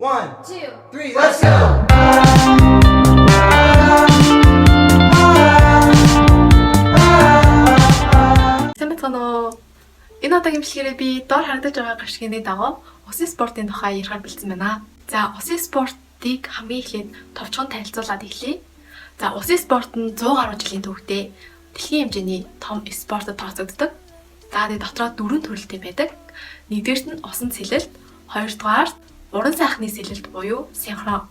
One, 2, three, let's go! Сайн байна уу? Энэ удаагийн бичлэгээрээ би доор харагдаж байгаа гашгины дагуу усын спортын тухай ярихаар бэлдсэн байна. За, усын спортыг хамгийн эхлээд товчхон танилцуулаад эхлэе. За, усын спорт нь 100 гаруй жилийн түүхтэй дэлхийн хэмжээний том спортод тооцогддог. За, тэгээд дотроо 4 төрөлтэй байдаг. Нэгдүгээрт нь усан цэлэлт, хоёрдугаарт уран сайхны сэлэлт буюу синхрон,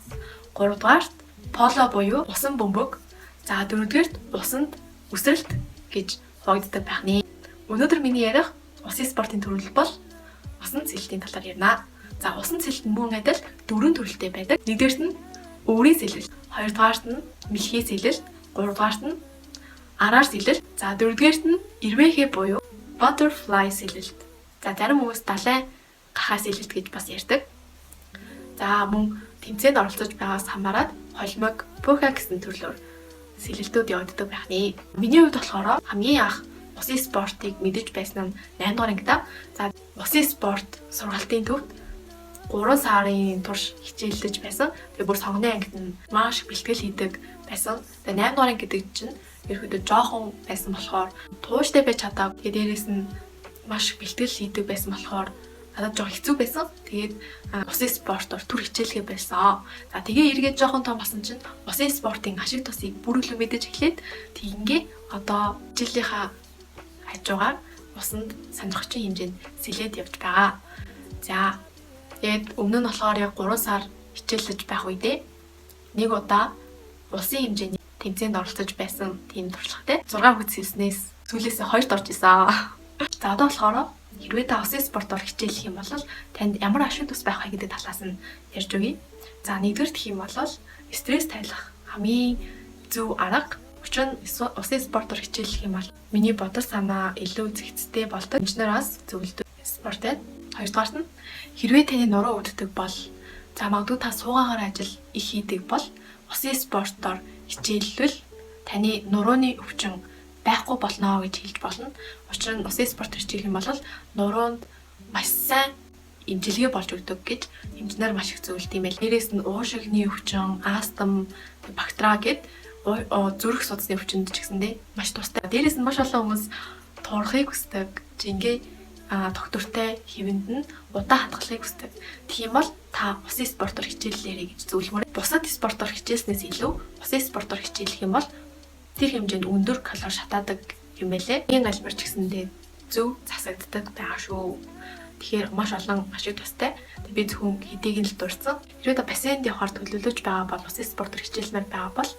гуравдугаарт поло буюу усан бөмбөг, за дөрөвдүгээрт усанд үсрэлт гэж хуваагддаг байх нэ. Өнөөдөр миний ярих усын спортын төрөл бол усан цэлэлтийн талаар ярина. За, усан цэлэлт нь мөн адил 4 төрөлтэй байдаг. Нэгдүгээрт нь өврийн сэлэлт, хоёрдугаарт нь мэлхий сэлэлт, гуравдугаарт нь араар сэлэлт, за дөрөвдүгээрт нь ирвэхэ буюу butterfly сэлэлт. За, зарим хүмүүс далайн гахаа сэлэлт гэж бас ярьдаг. За, мөн тэмцээнд оролцож байгаас хамаарат холимог, пүүха гэсэн төрлөөр сэлэлтүүд явагддаг байх нэ. Миний хувьд болохоор хамгийн анх усын спортыг мэдэж байсан нь 8 дугаар ангида. За, усын спорт сургалтын төвд 3 сарын турш хичээлдэж байсан. Тэгээ бүр сонгоны ангид нь маш их бэлтгэл хийдэг байсан. Тэгээ 8 дугаар анги гэдэг чинь ерөөдөө жоохон байсан болохоор тууштай байж чадаагүй. Тэгээ дээрээс нь маш их бэлтгэл хийдэг байсан болохоор надад жоохон хэцүү байсан. Тэгээд усын спортоор түр хичээлгээ байсан. За, тэгээ эргээд жоохон том болсон чинь усын спортын ашиг тусыг бүр илүү мэдэж эхлээд тиймгээ одоо хичээлийнхаа хажуугаар усанд сонирхолтой хэмжээнд сэлээд явж байгаа. За, тэгээд өмнө нь болохоор яг 3 сар хичээлж байх үедээ нэг удаа улсын хэмжээний тэмцээнд оролцож байсан тийм туршлагатай 6 хүч сэлснээс сүүлээсээ 2-т орж исэн. За, одоо болохоор хэрвээ та усын спортоор хичээлэх юм бол танд ямар ашиг тус байх вэ гэдэг талаас нь ярьж өгье. За, нэгдүгээр гэх юм бол стресс тайлах хамгийн зөв арга. Учир нь усын спортоор хичээлэх юм бол миний бодол санаа илүү зэгцтэй болдог. Инженераас зөвлөдөг спорт байд. Хоёрдугаарт нь хэрвээ таны нуруу өвддөг бол за магадгүй та суугаагаар ажил их хийдэг бол усын спортоор хичээллвэл таны нурууны өвчин байхгүй болно гэж хэлж болно. Учир нь усын спорт хичээлэх юм бол нуруунд маш сайн имчилгээ болж өгдөг гэж инженер маш их зөвлөд юм байл. Дээрээс нь уушигны өвчин, астм, бактери гэд зүрх судасны өвчнөд ч гэсэндээ маш тустай. Дээрээс нь маш олон хүмүүс туурахыг хүсдэг, жингээ доктортой хэвэнд нь удаа хатгалахыг хүсдэг. Тийм бол та усын спортоор хичээллээрэй гэж зөвлөмөр. Бусад спортоор хичээлснээс илүү усын спортоор хичээлэх юм бол тэр хэмжээнд өндөр калори шатаадаг юм байлээ. Энэ альбар ч гэсэндээ зөв засагддаг байгаа шүү. Тэгэхээр маш олон ашиг тустай. Би зөвхөн хэдийг нь л дурдсан. Хэрвээ та бассейнд явахаар төлөвлөж байгаа бол усын спортоор хичээлмээр байгаа бол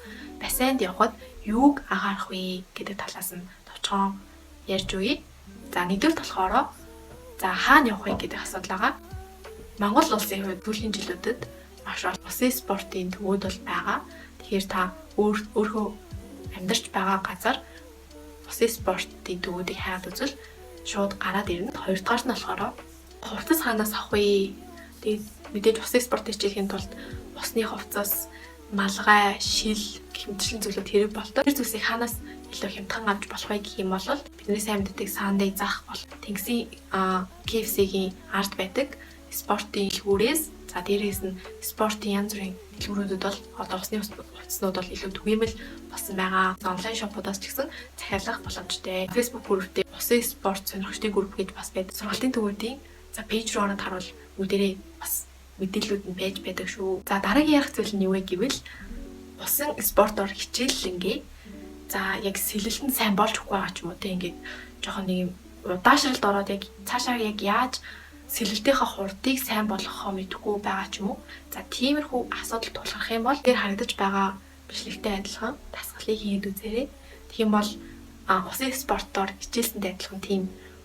бассейнд явхад юуг анхаарах вэ гэдэг талаас нь товчхон ярьж өгье. За, нэгдүгээр болохоор за хаана явах вэ гэдэг асуудал байгаа. Монгол улсын хувьд сүүлийн жилүүдэд маш олон усын спортын төвүүд бол байгаа. Тэгэхээр та өөрөө амьдарч байгаа газар усын спортын төвүүдийг хайгаад үзвэл шууд гараад ирнэ. Хоёрдугаар нь болохоор хувцас хаанаас авах вэ? Тэгээд мэдээж усын спорт хичээхийн тулд усны хувцас, малгай, шил гэх мэтчлэн зүйлүүд хэрэг болдог. Тэр зүйлсийг хаанаас илүү хямдхан авч болох вэ гэх юм бол бидний сайн мэддэг Sunday зах бол Тэнгисийн KFC-гийн арт байдаг спортын дэлгүүрээс за дээрээс нь спортын янз бүрийн дэлгүүрүүдэд бол одоо усны хувцаснууд бол илүү түгээмэл болсон байгаа. Онлайн шопуудаас ч гэсэн захиалах боломжтой. Facebook групптэй усын спорт сонирхчдын групп гэж бас байдаг. Сургалтын төвүүдийн за пэйж рүү ороод харуул бүгдээрээ бас мэдээлүүд нь байж байдаг шүү. За, дараагийн ярих зүйл нь юу вэ гэвэл усан спортоор хичээллэнгээ за яг сэлэлтэнд сайн болж өгөхгүй байгаа ч юм уу те ингээд жоохон нэг юм удаашралд ороод яг цаашаа яг яаж сэлэлтийнхаа хурдыг сайн болгохоо мэдэхгүй байгаа ч юм уу. За, тиймэрхүү асуудал тулгарх юм бол тэр харагдаж байгаа бичлэгтэй адилхан дасгалыг хийгээд үзээрэй. Тийм бол усын спортоор хичээлсэнтэй адилхан тийм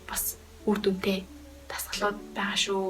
бас үр дүнтэй дасгалууд байгаа шүү.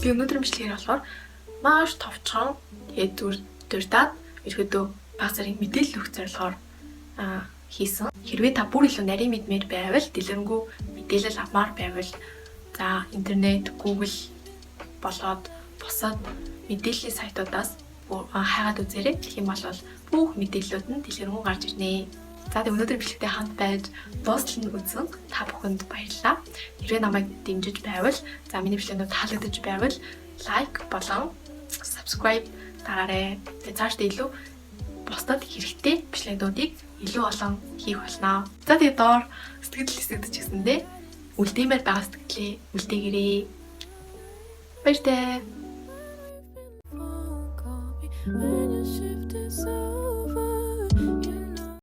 Тэгээ өнөөдөр бичлэгээр болохоор маш товчхон тэгээд дурдаад ерөөдөө баг зэрэг мэдээлэл өгөх зорилгоор хийсэн. Хэрвээ та бүр илүү нарийн мэдмээр байвал дэлгэрэнгүй мэдээлэл авмаар байвал за интернет, Google болоод бусад мэдээллийн сайтуудаас хайгаад үзээрэй. Тэгэх юм бол бүх мэдээллүүд нь дэлгэрэнгүй гарч ирнэ. За тэг өнөөдөр бичлэгтэй хамт байж дуустал нь үзсэн та бүхэнд баярлалаа. Хэрвээ намайг дэмжиж байвал за миний бичлэгүүд таалагдж байвал лайк болон subscribe дараарай. Тэгээ цаашдаа илүү бусдад хэрэгтэй бичлэгүүдийг илүү олон хийх болно. За тэгээ доор сэтгэл хэсэгдэж гисэндээ үлдээмээр байгаа сэтгэлээ үлдээгээрэй. Баяртай.